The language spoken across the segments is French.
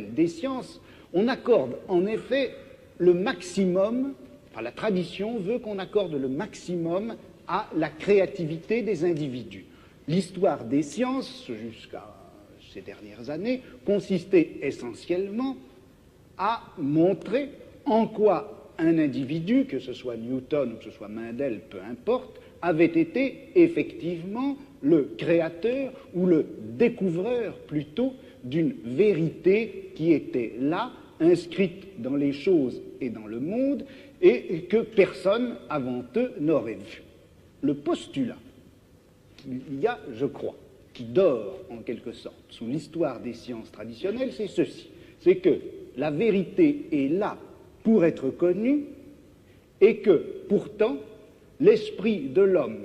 des sciences, on accorde en effet le maximum, enfin la tradition veut qu'on accorde le maximum à la créativité des individus. L'histoire des sciences, jusqu'à ces dernières années, consistait essentiellement à montrer en quoi un individu, que ce soit Newton ou que ce soit Mendel, peu importe, avait été effectivement le créateur ou le découvreur plutôt d'une vérité qui était là, inscrite dans les choses et dans le monde, et que personne avant eux n'aurait vu. Le postulat qu'il y a, je crois, qui dort en quelque sorte sous l'histoire des sciences traditionnelles, c'est ceci, c'est que la vérité est là pour être connue et que pourtant l'esprit de l'homme,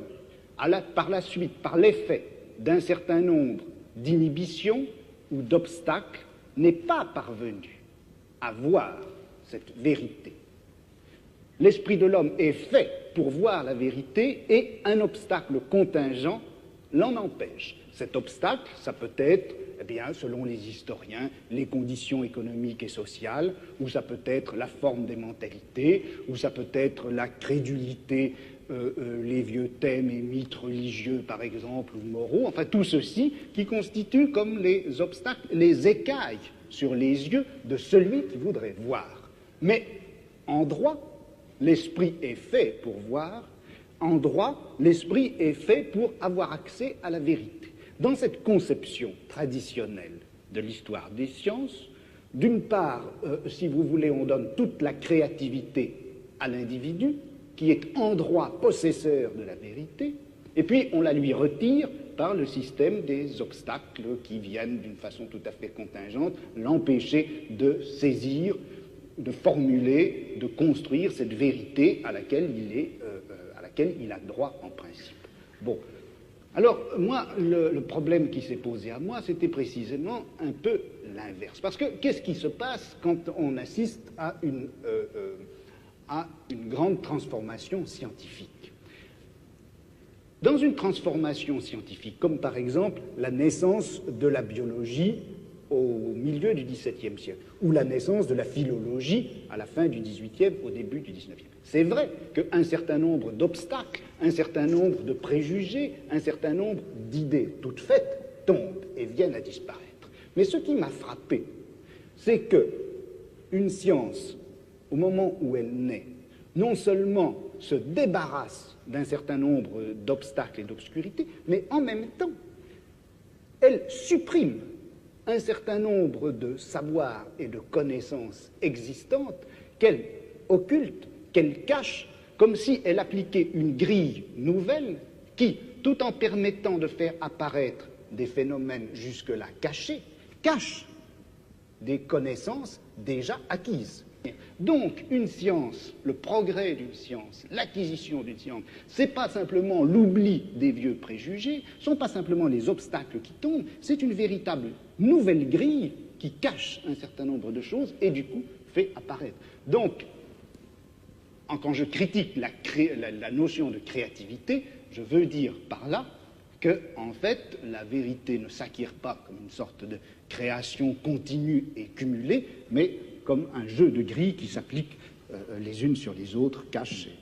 par la suite, par l'effet d'un certain nombre d'inhibitions ou d'obstacles, n'est pas parvenu à voir cette vérité. L'esprit de l'homme est fait pour voir la vérité et un obstacle contingent l'en empêche. Cet obstacle, ça peut être, eh bien, selon les historiens, les conditions économiques et sociales, ou ça peut être la forme des mentalités, ou ça peut être la crédulité, les vieux thèmes et mythes religieux, par exemple, ou moraux, enfin tout ceci qui constitue comme les obstacles, les écailles sur les yeux de celui qui voudrait voir. Mais en droit, l'esprit est fait pour voir, en droit, l'esprit est fait pour avoir accès à la vérité. Dans cette conception traditionnelle de l'histoire des sciences, d'une part, si vous voulez, on donne toute la créativité à l'individu, qui est en droit possesseur de la vérité, et puis on la lui retire par le système des obstacles qui viennent d'une façon tout à fait contingente l'empêcher de saisir, de formuler, de construire cette vérité à laquelle il a droit en principe. Bon. Alors, moi, le problème qui s'est posé à moi, c'était précisément un peu l'inverse. Parce que qu'est-ce qui se passe quand on assiste à une grande transformation scientifique? Dans une transformation scientifique, comme par exemple la naissance de la biologie au milieu du XVIIe siècle, ou la naissance de la philologie à la fin du XVIIIe, au début du XIXe. C'est vrai qu'un certain nombre d'obstacles, un certain nombre de préjugés, un certain nombre d'idées toutes faites tombent et viennent à disparaître. Mais ce qui m'a frappé, c'est qu'une science, au moment où elle naît, non seulement se débarrasse d'un certain nombre d'obstacles et d'obscurités, mais en même temps, elle supprime un certain nombre de savoirs et de connaissances existantes qu'elle occulte, qu'elle cache, comme si elle appliquait une grille nouvelle qui, tout en permettant de faire apparaître des phénomènes jusque-là cachés, cache des connaissances déjà acquises. Donc, une science, le progrès d'une science, l'acquisition d'une science, c'est pas simplement l'oubli des vieux préjugés, ce sont pas simplement les obstacles qui tombent, c'est une véritable nouvelle grille qui cache un certain nombre de choses et du coup fait apparaître. Donc, quand je critique la notion de créativité, je veux dire par là que, en fait, la vérité ne s'acquiert pas comme une sorte de création continue et cumulée, mais comme un jeu de grilles qui s'appliquent les unes sur les autres, cachées.